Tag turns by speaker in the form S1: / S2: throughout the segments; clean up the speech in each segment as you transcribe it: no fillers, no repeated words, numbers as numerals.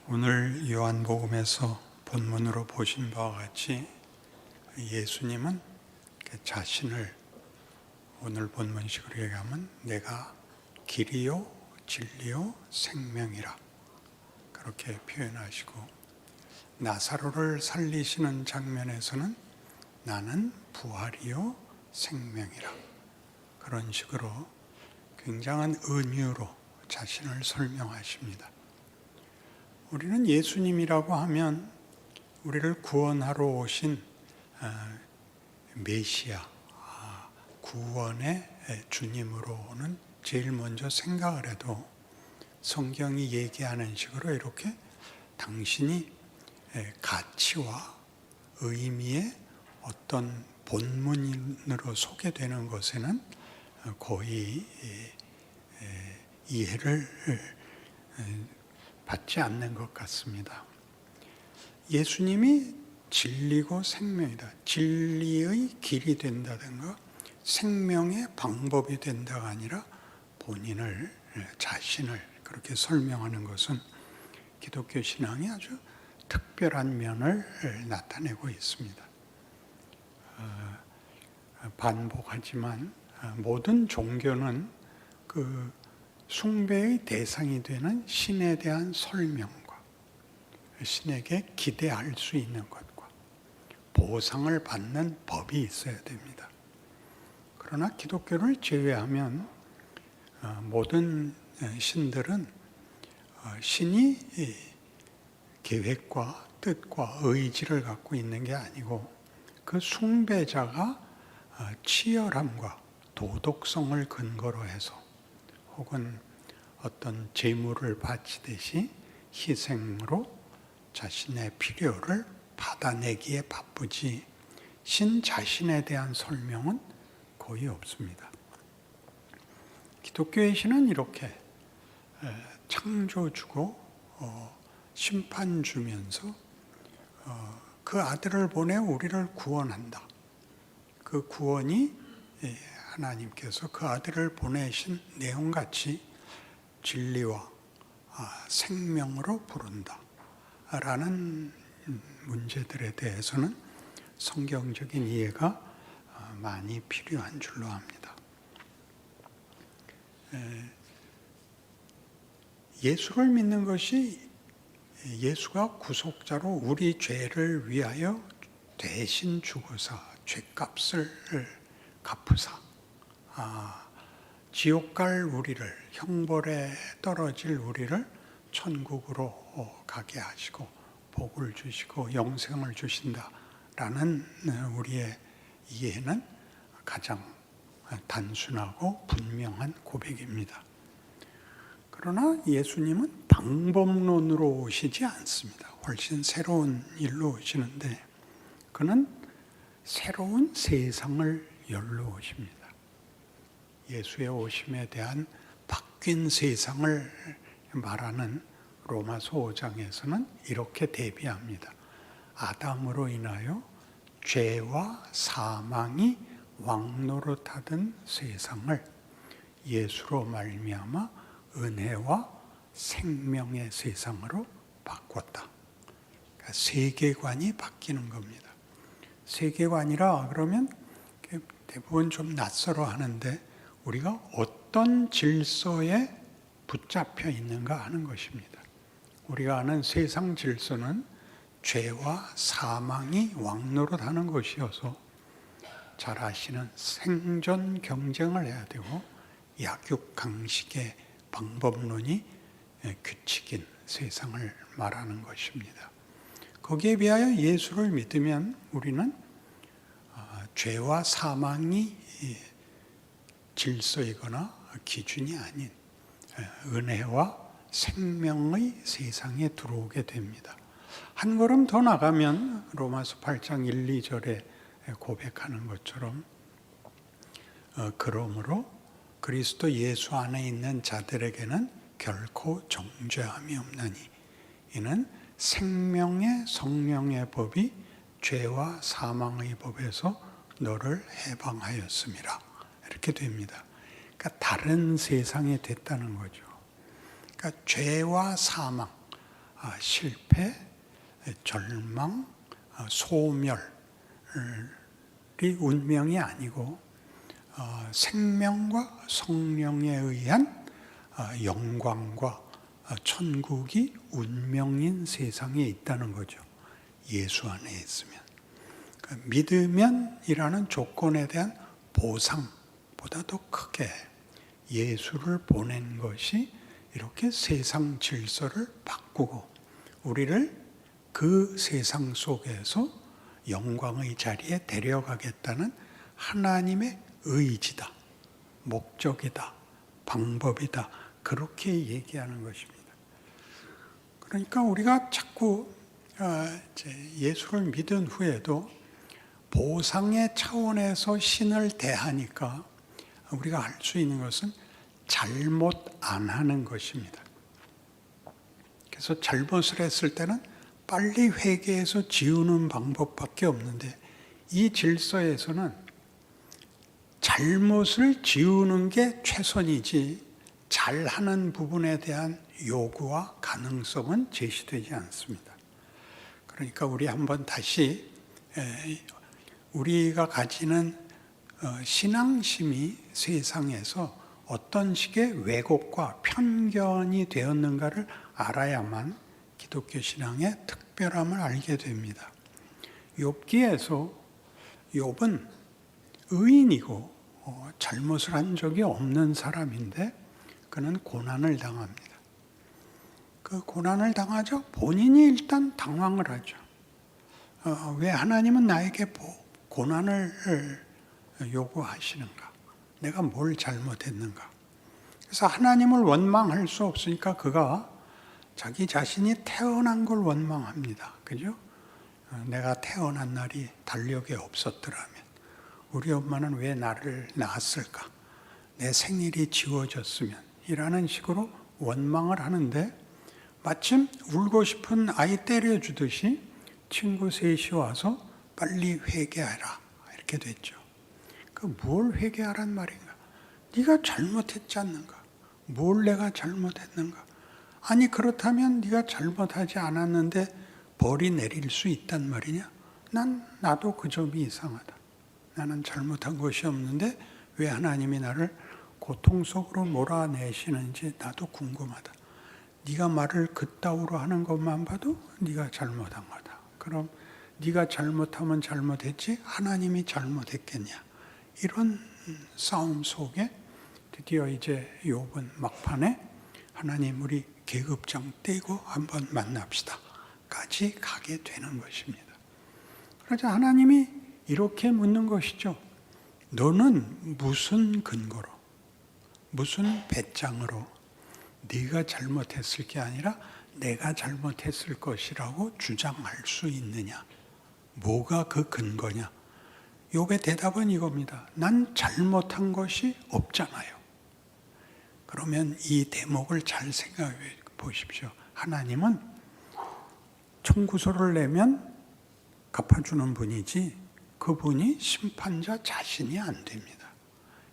S1: 오늘 요한복음에서 본문으로 보신 바와 같이 예수님은 자신을 오늘 본문식으로 얘기하면 내가 길이요 진리요 생명이라 그렇게 표현하시고, 나사로를 살리시는 장면에서는 나는 부활이요 생명이라 그런 식으로 굉장한 은유로 자신을 설명하십니다. 우리는 예수님이라고 하면 우리를 구원하러 오신 메시아, 구원의 주님으로는 제일 먼저 생각을 해도 성경이 얘기하는 식으로 이렇게 당신이 가치와 의미의 어떤 본문으로 소개되는 것에는 거의 이해를 받지 않는 것 같습니다. 예수님이 진리고 생명이다. 진리의 길이 된다든가 생명의 방법이 된다가 아니라 본인을, 자신을 그렇게 설명하는 것은 기독교 신앙이 아주 특별한 면을 나타내고 있습니다. 반복하지만 모든 종교는 그 숭배의 대상이 되는 신에 대한 설명과 신에게 기대할 수 있는 것과 보상을 받는 법이 있어야 됩니다. 그러나 기독교를 제외하면 모든 신들은 신이 계획과 뜻과 의지를 갖고 있는 게 아니고 그 숭배자가 치열함과 도덕성을 근거로 해서 혹은 어떤 제물을 바치듯이 희생으로 자신의 필요를 받아내기에 바쁘지 신 자신에 대한 설명은 거의 없습니다. 기독교의 신은 이렇게 창조주고 심판 주면서 그 아들을 보내 우리를 구원한다. 그 구원이 하나님께서 그 아들을 보내신 내용같이 진리와 생명으로 부른다 라는 문제들에 대해서는 성경적인 이해가 많이 필요한 줄로 압니다. 예수를 믿는 것이 예수가 구속자로 우리 죄를 위하여 대신 죽어서 죄값을 갚으사 지옥 갈 우리를, 형벌에 떨어질 우리를 천국으로 가게 하시고 복을 주시고 영생을 주신다라는 우리의 이해는 가장 단순하고 분명한 고백입니다. 그러나 예수님은 방법론으로 오시지 않습니다. 훨씬 새로운 일로 오시는데 그는 새로운 세상을 열러 오십니다. 예수의 오심에 대한 바뀐 세상을 말하는 로마서 5장에서는 이렇게 대비합니다. 아담으로 인하여 죄와 사망이 왕노릇하던 세상을 예수로 말미암아 은혜와 생명의 세상으로 바꿨다. 그러니까 세계관이 바뀌는 겁니다. 세계관이라 그러면 대부분 좀 낯설어 하는데 우리가 어떤 질서에 붙잡혀 있는가 하는 것입니다. 우리가 아는 세상 질서는 죄와 사망이 왕노릇하는 것이어서 잘 아시는 생존 경쟁을 해야 되고 약육강식의 방법론이 규칙인 세상을 말하는 것입니다. 거기에 비하여 예수를 믿으면 우리는 죄와 사망이 질서이거나 기준이 아닌 은혜와 생명의 세상에 들어오게 됩니다. 한 걸음 더 나가면 로마서 8장 1, 2절에 고백하는 것처럼 그러므로 그리스도 예수 안에 있는 자들에게는 결코 정죄함이 없나니 이는 생명의 성령의 법이 죄와 사망의 법에서 너를 해방하였음이라. 이렇게 됩니다. 그러니까 다른 세상이 됐다는 거죠. 그러니까 죄와 사망, 실패, 절망, 소멸이 운명이 아니고 생명과 성령에 의한 영광과 천국이 운명인 세상에 있다는 거죠. 예수 안에 있으면. 믿으면이라는 조건에 대한 보상보다 더 크게 예수를 보낸 것이 이렇게 세상 질서를 바꾸고 우리를 그 세상 속에서 영광의 자리에 데려가겠다는 하나님의 의지다, 목적이다, 방법이다, 그렇게 얘기하는 것입니다. 그러니까 우리가 자꾸 예수를 믿은 후에도 보상의 차원에서 신을 대하니까 우리가 할 수 있는 것은 잘못 안 하는 것입니다. 그래서 잘못을 했을 때는 빨리 회개해서 지우는 방법밖에 없는데 이 질서에서는 잘못을 지우는 게 최선이지 잘하는 부분에 대한 요구와 가능성은 제시되지 않습니다. 그러니까 우리 한번 다시 우리가 가지는 신앙심이 세상에서 어떤 식의 왜곡과 편견이 되었는가를 알아야만 기독교 신앙의 특별함을 알게 됩니다. 욥기에서 욥은 의인이고 잘못을 한 적이 없는 사람인데 그는 고난을 당합니다. 그 고난을 당하죠. 본인이 일단 당황을 하죠. 왜 하나님은 나에게 고난을 요구하시는가? 내가 뭘 잘못했는가? 그래서 하나님을 원망할 수 없으니까 그가 자기 자신이 태어난 걸 원망합니다. 그죠? 내가 태어난 날이 달력에 없었더라면 우리 엄마는 왜 나를 낳았을까? 내 생일이 지워졌으면 이라는 식으로 원망을 하는데 마침 울고 싶은 아이 때려주듯이 친구 셋이 와서 빨리 회개하라 이렇게 됐죠. 뭘 회개하란 말인가? 네가 잘못했지 않는가? 뭘 내가 잘못했는가? 아니 그렇다면 네가 잘못하지 않았는데 벌이 내릴 수 있단 말이냐? 나도 그 점이 이상하다. 나는 잘못한 것이 없는데 왜 하나님이 나를 고통 속으로 몰아내시는지 나도 궁금하다. 네가 말을 그따위로 하는 것만 봐도 네가 잘못한 거다. 그럼 네가 잘못하면 잘못했지 하나님이 잘못했겠냐? 이런 싸움 속에 드디어 이제 욥은 막판에 하나님 우리 계급장 떼고 한번 만납시다 까지 가게 되는 것입니다. 그러자 하나님이 이렇게 묻는 것이죠. 너는 무슨 근거로 무슨 배짱으로 네가 잘못했을 게 아니라 내가 잘못했을 것이라고 주장할 수 있느냐? 뭐가 그 근거냐? 욥의 대답은 이겁니다. 난 잘못한 것이 없잖아요. 그러면 이 대목을 잘 생각해 보십시오. 하나님은 청구서를 내면 갚아주는 분이지 그분이 심판자 자신이 안 됩니다.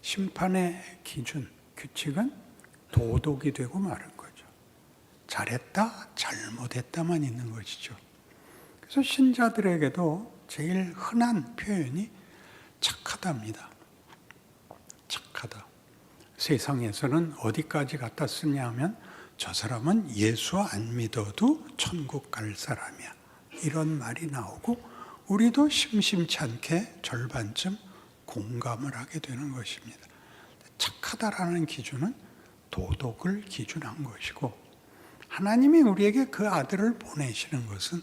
S1: 심판의 기준, 규칙은 도덕이 되고 마는 거죠. 잘했다, 잘못했다만 있는 것이죠. 그래서 신자들에게도 제일 흔한 표현이 착하답니다. 착하다. 세상에서는 어디까지 갖다 쓰냐 하면 저 사람은 예수 안 믿어도 천국 갈 사람이야. 이런 말이 나오고 우리도 심심치 않게 절반쯤 공감을 하게 되는 것입니다. 착하다라는 기준은 도덕을 기준한 것이고 하나님이 우리에게 그 아들을 보내시는 것은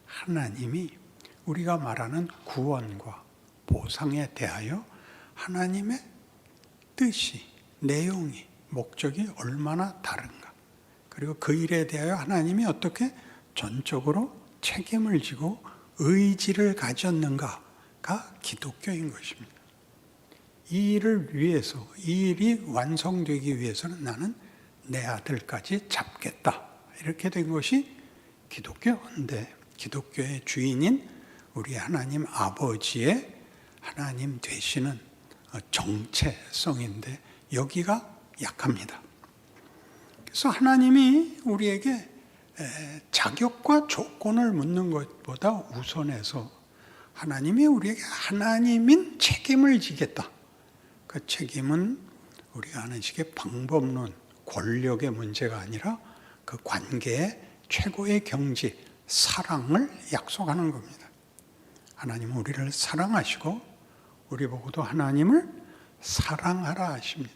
S1: 하나님이 우리가 말하는 구원과 보상에 대하여 하나님의 뜻이, 내용이, 목적이 얼마나 다른가. 그리고 그 일에 대하여 하나님이 어떻게 전적으로 책임을 지고 의지를 가졌는가가 기독교인 것입니다. 이 일을 위해서, 이 일이 완성되기 위해서는 나는 내 아들까지 잡겠다. 이렇게 된 것이 기독교인데 기독교의 주인인 우리 하나님 아버지의 하나님 되시는 정체성인데 여기가 약합니다. 그래서 하나님이 우리에게 자격과 조건을 묻는 것보다 우선해서 하나님이 우리에게 하나님인 책임을 지겠다. 그 책임은 우리가 아는 식의 방법론, 권력의 문제가 아니라 그 관계의 최고의 경지, 사랑을 약속하는 겁니다. 하나님은 우리를 사랑하시고 우리 보고도 하나님을 사랑하라 하십니다.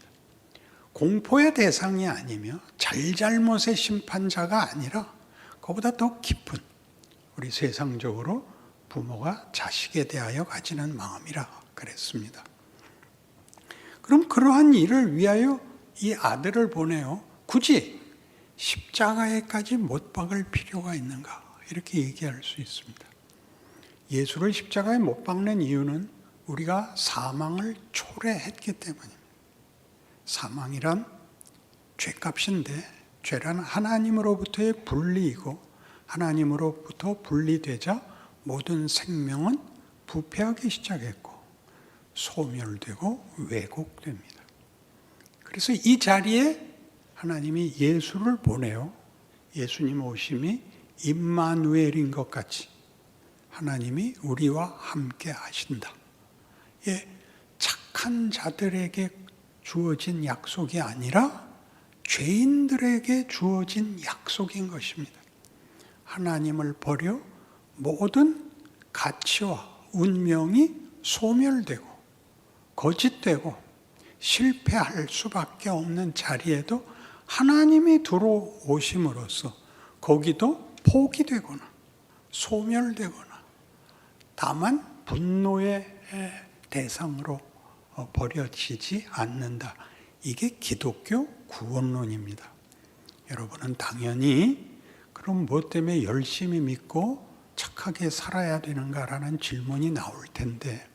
S1: 공포의 대상이 아니며 잘잘못의 심판자가 아니라 그보다 더 깊은 우리 세상적으로 부모가 자식에 대하여 가지는 마음이라 그랬습니다. 그럼 그러한 일을 위하여 이 아들을 보내요. 굳이 십자가에까지 못 박을 필요가 있는가? 이렇게 얘기할 수 있습니다. 예수를 십자가에 못 박는 이유는 우리가 사망을 초래했기 때문입니다. 사망이란 죄값인데 죄란 하나님으로부터의 분리이고 하나님으로부터 분리되자 모든 생명은 부패하기 시작했고 소멸되고 왜곡됩니다. 그래서 이 자리에 하나님이 예수를 보내요. 예수님 오심이 임마누엘인 것 같이 하나님이 우리와 함께 하신다. 예, 착한 자들에게 주어진 약속이 아니라 죄인들에게 주어진 약속인 것입니다. 하나님을 버려 모든 가치와 운명이 소멸되고 거짓되고 실패할 수밖에 없는 자리에도 하나님이 들어오심으로써 거기도 포기되거나 소멸되거나 다만 분노의 대상으로 버려지지 않는다. 이게 기독교 구원론입니다. 여러분은 당연히 그럼 뭐 때문에 열심히 믿고 착하게 살아야 되는가라는 질문이 나올 텐데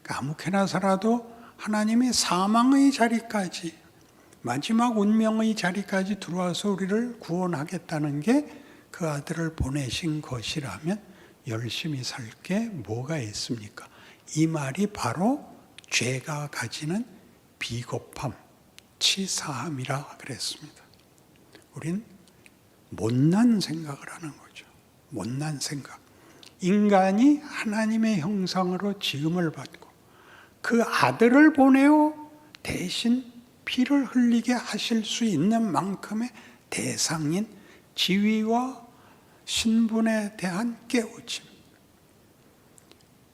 S1: 아무렇게나 살아도 하나님의 사망의 자리까지 마지막 운명의 자리까지 들어와서 우리를 구원하겠다는 게 그 아들을 보내신 것이라면 열심히 살 게 뭐가 있습니까? 이 말이 바로 죄가 가지는 비겁함, 치사함이라 그랬습니다. 우린 못난 생각을 하는 거죠. 못난 생각. 인간이 하나님의 형상으로 지음을 받고 그 아들을 보내어 대신 피를 흘리게 하실 수 있는 만큼의 대상인 지위와 신분에 대한 깨우침.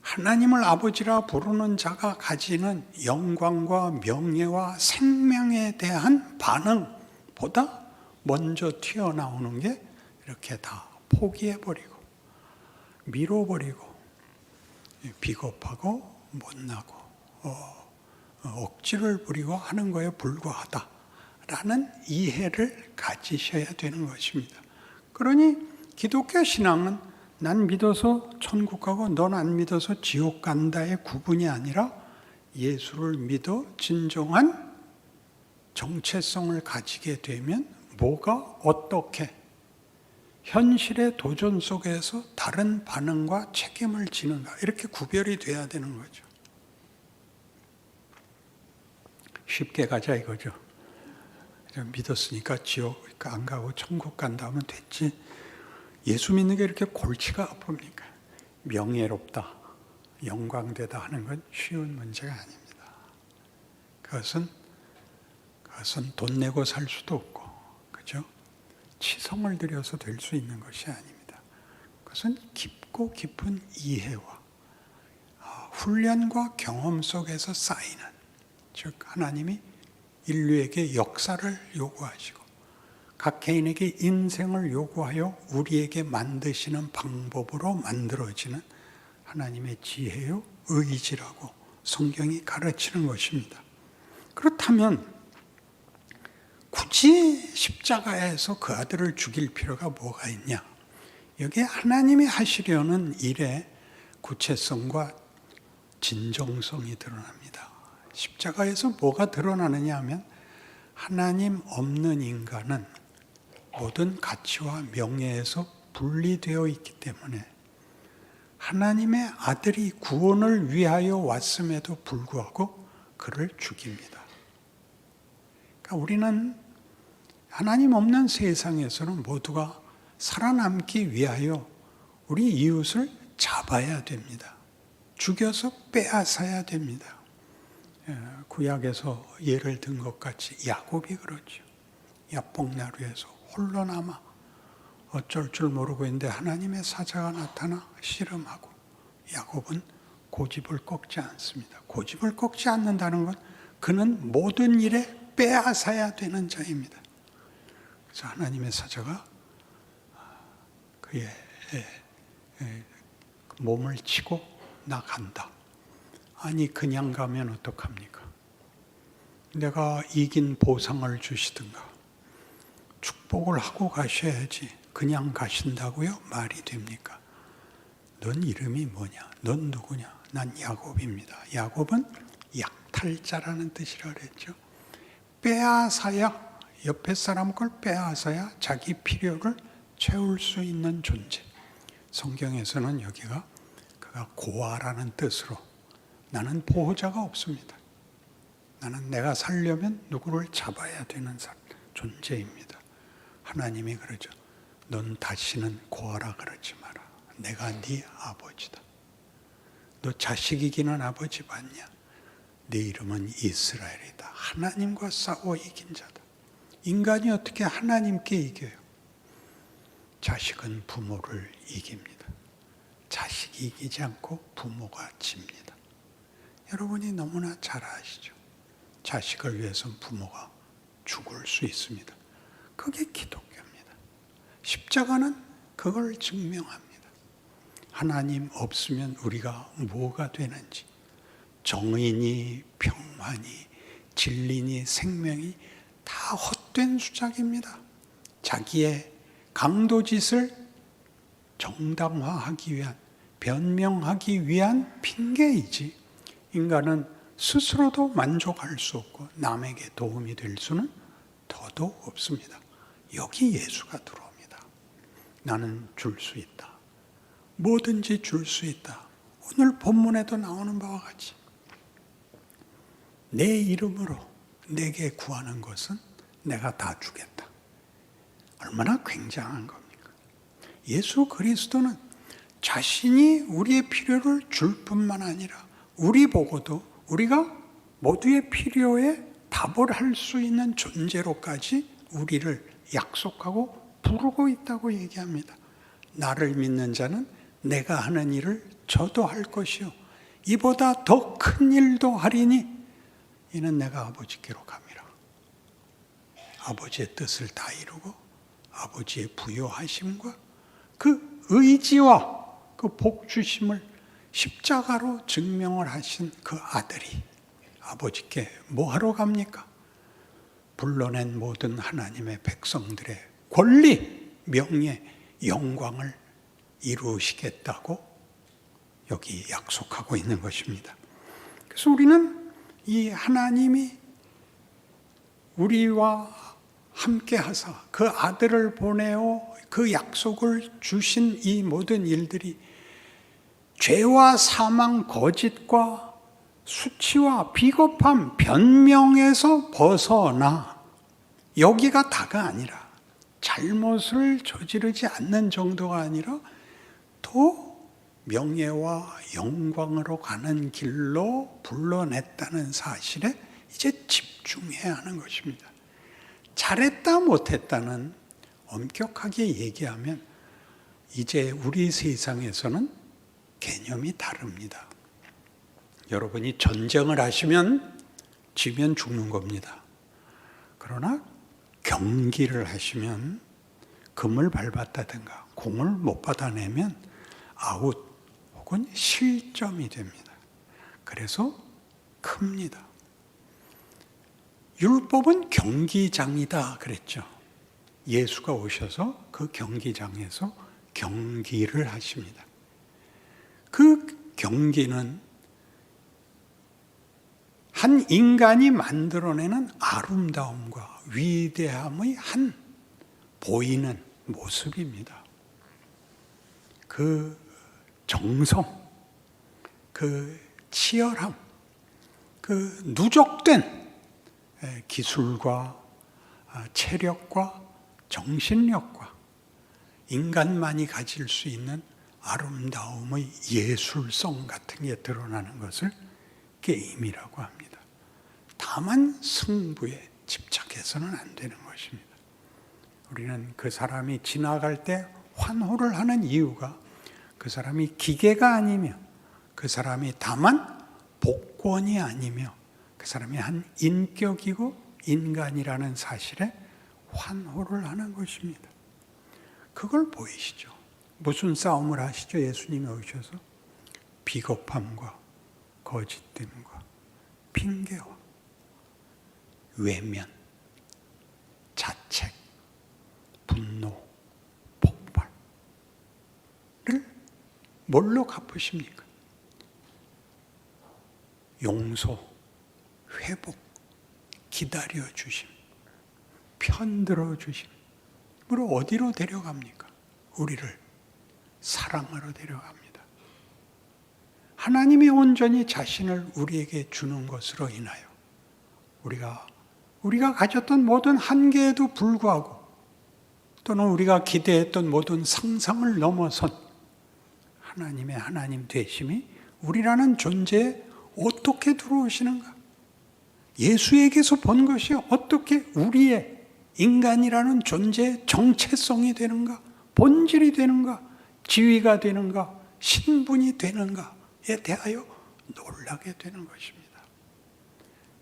S1: 하나님을 아버지라 부르는 자가 가지는 영광과 명예와 생명에 대한 반응보다 먼저 튀어나오는 게 이렇게 다 포기해버리고 밀어버리고 비겁하고 못나고 억지를 부리고 하는 거에 불과하다라는 이해를 가지셔야 되는 것입니다. 그러니 기독교 신앙은 난 믿어서 천국 가고 넌 안 믿어서 지옥 간다의 구분이 아니라 예수를 믿어 진정한 정체성을 가지게 되면 뭐가 어떻게 현실의 도전 속에서 다른 반응과 책임을 지는가 이렇게 구별이 돼야 되는 거죠. 쉽게 가자 이거죠. 믿었으니까 지옥 안 가고 천국 간다 하면 됐지. 예수 믿는 게 이렇게 골치가 아픕니까? 명예롭다, 영광되다 하는 건 쉬운 문제가 아닙니다. 그것은 돈 내고 살 수도 없고, 그죠? 치성을 들여서 될 수 있는 것이 아닙니다. 그것은 깊고 깊은 이해와 훈련과 경험 속에서 쌓이는, 즉 하나님이 인류에게 역사를 요구하시고 각 개인에게 인생을 요구하여 우리에게 만드시는 방법으로 만들어지는 하나님의 지혜요 의지라고 성경이 가르치는 것입니다. 그렇다면 굳이 십자가에서 그 아들을 죽일 필요가 뭐가 있냐? 여기에 하나님이 하시려는 일의 구체성과 진정성이 드러납니다. 십자가에서 뭐가 드러나느냐 하면 하나님 없는 인간은 모든 가치와 명예에서 분리되어 있기 때문에 하나님의 아들이 구원을 위하여 왔음에도 불구하고 그를 죽입니다. 그러니까 우리는 하나님 없는 세상에서는 모두가 살아남기 위하여 우리 이웃을 잡아야 됩니다. 죽여서 빼앗아야 됩니다. 구약에서 예를 든 것 같이 야곱이 그렇죠. 야복나루에서 홀로 남아 어쩔 줄 모르고 있는데 하나님의 사자가 나타나 씨름하고, 야곱은 고집을 꺾지 않습니다. 고집을 꺾지 않는다는 건 그는 모든 일에 빼앗아야 되는 자입니다. 그래서 하나님의 사자가 그의 몸을 치고 나간다. 아니 그냥 가면 어떡합니까? 내가 이긴 보상을 주시든가 축복을 하고 가셔야지. 그냥 가신다고요? 말이 됩니까? 넌 이름이 뭐냐? 넌 누구냐? 난 야곱입니다. 야곱은 약탈자라는 뜻이라 그랬죠. 빼앗아야, 옆에 사람 걸 빼앗아야 자기 필요를 채울 수 있는 존재. 성경에서는 여기가 그가 고아라는 뜻으로 나는 보호자가 없습니다. 나는 내가 살려면 누구를 잡아야 되는 존재입니다. 하나님이 그러죠. 넌 다시는 고아라 그러지 마라. 내가 네 아버지다. 너 자식 이기는 아버지 봤냐? 네 이름은 이스라엘이다. 하나님과 싸워 이긴 자다. 인간이 어떻게 하나님께 이겨요? 자식은 부모를 이깁니다. 자식이 이기지 않고 부모가 집니다. 여러분이 너무나 잘 아시죠? 자식을 위해서는 부모가 죽을 수 있습니다. 그게 기독교입니다. 십자가는 그걸 증명합니다. 하나님 없으면 우리가 뭐가 되는지, 정의니 평화니 진리니 생명이 다 헛된 수작입니다. 자기의 강도짓을 정당화하기 위한, 변명하기 위한 핑계이지, 인간은 스스로도 만족할 수 없고 남에게 도움이 될 수는 더더욱 없습니다. 여기 예수가 들어옵니다. 나는 줄 수 있다. 뭐든지 줄 수 있다. 오늘 본문에도 나오는 바와 같이 내 이름으로 내게 구하는 것은 내가 다 주겠다. 얼마나 굉장한 겁니까? 예수 그리스도는 자신이 우리의 필요를 줄 뿐만 아니라 우리 보고도 우리가 모두의 필요에 답을 할 수 있는 존재로까지 우리를 약속하고 부르고 있다고 얘기합니다. 나를 믿는 자는 내가 하는 일을 저도 할 것이요 이보다 더 큰 일도 하리니 이는 내가 아버지께로 감이라. 아버지의 뜻을 다 이루고 아버지의 부요하심과 그 의지와 그 복주심을 십자가로 증명을 하신 그 아들이 아버지께 뭐하러 갑니까? 불러낸 모든 하나님의 백성들의 권리, 명예, 영광을 이루시겠다고 여기 약속하고 있는 것입니다. 그래서 우리는 이 하나님이 우리와 함께 하사 그 아들을 보내어 그 약속을 주신 이 모든 일들이 죄와 사망, 거짓과 수치와 비겁함, 변명에서 벗어나 여기가 다가 아니라 잘못을 저지르지 않는 정도가 아니라 더 명예와 영광으로 가는 길로 불러냈다는 사실에 이제 집중해야 하는 것입니다. 잘했다 못했다는 엄격하게 얘기하면 이제 우리 세상에서는 개념이 다릅니다. 여러분이 전쟁을 하시면 지면 죽는 겁니다. 그러나 경기를 하시면 금을 밟았다든가 공을 못 받아내면 아웃 혹은 실점이 됩니다. 그래서 큽니다. 율법은 경기장이다 그랬죠. 예수가 오셔서 그 경기장에서 경기를 하십니다. 그 경기는 한 인간이 만들어내는 아름다움과 위대함의 한 보이는 모습입니다. 그 정성, 그 치열함, 그 누적된 기술과 체력과 정신력과 인간만이 가질 수 있는 아름다움의 예술성 같은 게 드러나는 것을 게임이라고 합니다. 다만 승부에 집착해서는 안 되는 것입니다. 우리는 그 사람이 지나갈 때 환호를 하는 이유가 그 사람이 기계가 아니며 그 사람이 다만 복권이 아니며 그 사람이 한 인격이고 인간이라는 사실에 환호를 하는 것입니다. 그걸 보이시죠? 무슨 싸움을 하시죠? 예수님이 오셔서 비겁함과 거짓됨과 핑계와 외면, 자책, 분노, 폭발을 뭘로 갚으십니까? 용서, 회복, 기다려주심, 편들어주심으로 어디로 데려갑니까? 우리를 사랑으로 데려갑니다. 하나님이 온전히 자신을 우리에게 주는 것으로 인하여 우리가 가졌던 모든 한계에도 불구하고 또는 우리가 기대했던 모든 상상을 넘어선 하나님의 하나님 되심이 우리라는 존재에 어떻게 들어오시는가? 예수에게서 본 것이 어떻게 우리의 인간이라는 존재의 정체성이 되는가? 본질이 되는가? 지위가 되는가? 신분이 되는가에 대하여 놀라게 되는 것입니다.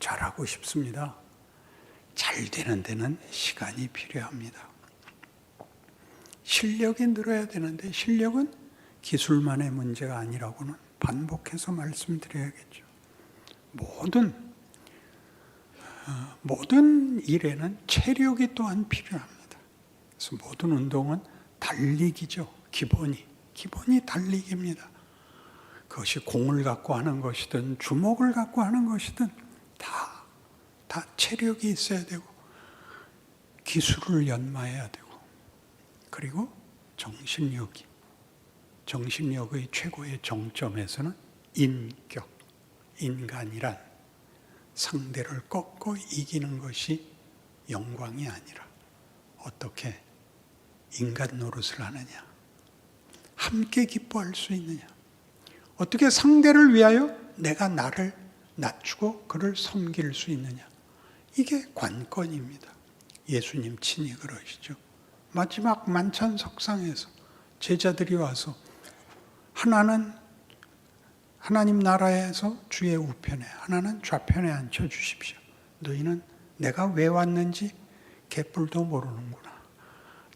S1: 잘하고 싶습니다. 잘 되는 데는 시간이 필요합니다. 실력이 늘어야 되는데 실력은 기술만의 문제가 아니라고는 반복해서 말씀드려야겠죠. 모든 일에는 체력이 또한 필요합니다. 그래서 모든 운동은 달리기죠. 기본이 달리기입니다. 그것이 공을 갖고 하는 것이든 주먹을 갖고 하는 것이든 다 체력이 있어야 되고 기술을 연마해야 되고 그리고 정신력의 최고의 정점에서는 인간이란 상대를 꺾고 이기는 것이 영광이 아니라 어떻게 인간 노릇을 하느냐, 함께 기뻐할 수 있느냐, 어떻게 상대를 위하여 내가 나를 낮추고 그를 섬길 수 있느냐, 이게 관건입니다. 예수님 친히 그러시죠. 마지막 만찬 석상에서 제자들이 와서 하나는 하나님 나라에서 주의 우편에, 하나는 좌편에 앉혀주십시오. 너희는 내가 왜 왔는지 개뿔도 모르는구나.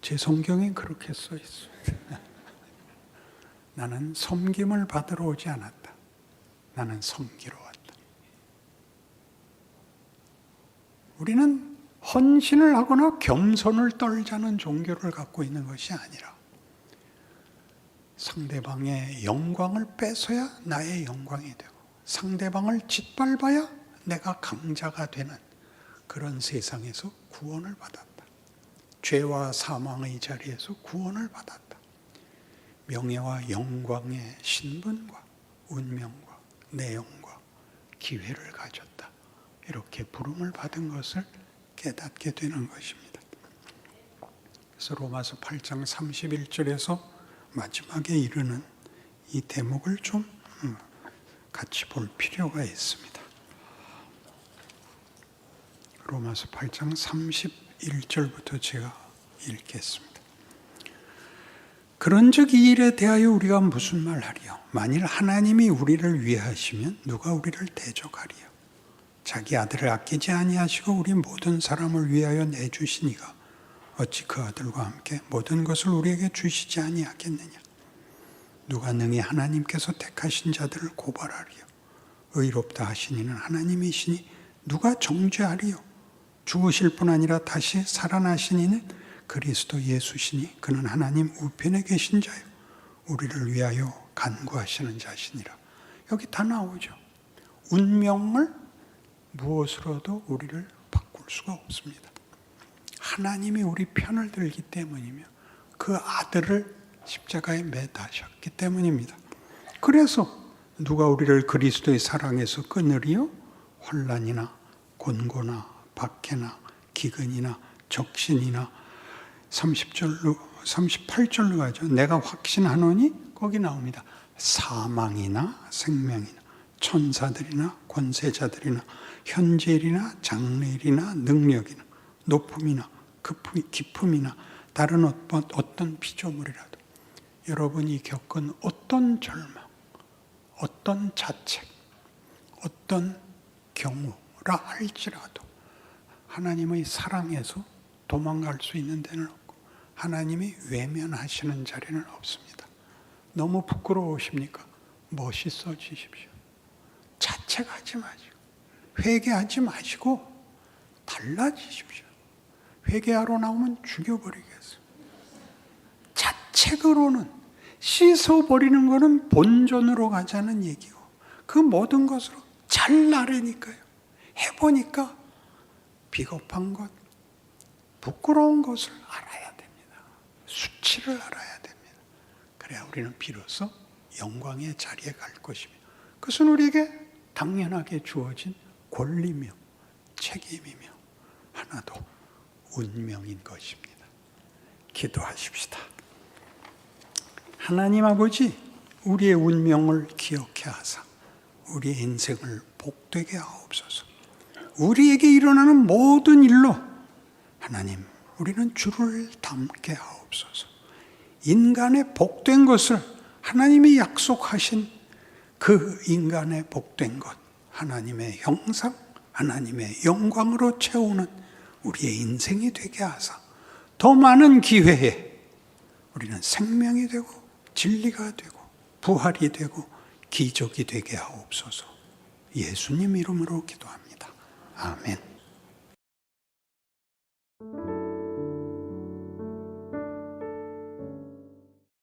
S1: 제 성경에 그렇게 써 있어요. 나는 섬김을 받으러 오지 않았다. 나는 섬기러 왔다. 우리는 헌신을 하거나 겸손을 떨자는 종교를 갖고 있는 것이 아니라 상대방의 영광을 뺏어야 나의 영광이 되고 상대방을 짓밟아야 내가 강자가 되는 그런 세상에서 구원을 받았다. 죄와 사망의 자리에서 구원을 받았다. 명예와 영광의 신분과 운명과 내용과 기회를 가졌다. 이렇게 부름을 받은 것을 깨닫게 되는 것입니다. 그래서 로마서 8장 31절에서 마지막에 이르는 이 대목을 좀 같이 볼 필요가 있습니다. 로마서 8장 31절부터 제가 읽겠습니다. 그런즉 이 일에 대하여 우리가 무슨 말하리요? 만일 하나님이 우리를 위하시면 누가 우리를 대적하리요? 자기 아들을 아끼지 아니하시고 우리 모든 사람을 위하여 내주시니가 어찌 그 아들과 함께 모든 것을 우리에게 주시지 아니하겠느냐? 누가 능히 하나님께서 택하신 자들을 고발하리요? 의롭다 하시니는 하나님이시니 누가 정죄하리요? 죽으실 뿐 아니라 다시 살아나시니는 그리스도 예수시니 그는 하나님 우편에 계신 자요 우리를 위하여 간구하시는 자시니라. 여기 다 나오죠. 운명을 무엇으로도 우리를 바꿀 수가 없습니다. 하나님이 우리 편을 들기 때문이며 그 아들을 십자가에 매다셨기 때문입니다. 그래서 누가 우리를 그리스도의 사랑에서 끊으리요? 환난이나 곤고나 박해나 기근이나 적신이나 30절로 38절로 가죠. 내가 확신하노니 거기 나옵니다. 사망이나 생명이나 천사들이나 권세자들이나 현재일이나 장래일이나 능력이나 높음이나 깊음이나 다른 어떤 피조물이라도 여러분이 겪은 어떤 절망, 어떤 자책, 어떤 경우라 할지라도 하나님의 사랑에서 도망갈 수 있는 데는 없고 하나님이 외면하시는 자리는 없습니다. 너무 부끄러우십니까? 멋있어지십시오. 자책하지 마시고 회개하지 마시고 달라지십시오. 회개하러 나오면 죽여버리겠어요. 자책으로는 씻어버리는 것은 본전으로 가자는 얘기고 그 모든 것으로 잘나르니까요. 해보니까 비겁한 것, 부끄러운 것을 알아야 됩니다. 수치를 알아야 됩니다. 그래야 우리는 비로소 영광의 자리에 갈 것입니다. 그것은 우리에게 당연하게 주어진 권리며 책임이며 하나도 운명인 것입니다. 기도하십시다. 하나님 아버지, 우리의 운명을 기억해 하사 우리의 인생을 복되게 하옵소서. 우리에게 일어나는 모든 일로 하나님, 우리는 주를 닮게 하옵소서. 인간의 복된 것을 하나님이 약속하신 그 인간의 복된 것, 하나님의 형상, 하나님의 영광으로 채우는 우리의 인생이 되게 하사 더 많은 기회에 우리는 생명이 되고 진리가 되고 부활이 되고 기적이 되게 하옵소서. 예수님 이름으로 기도합니다. 아멘.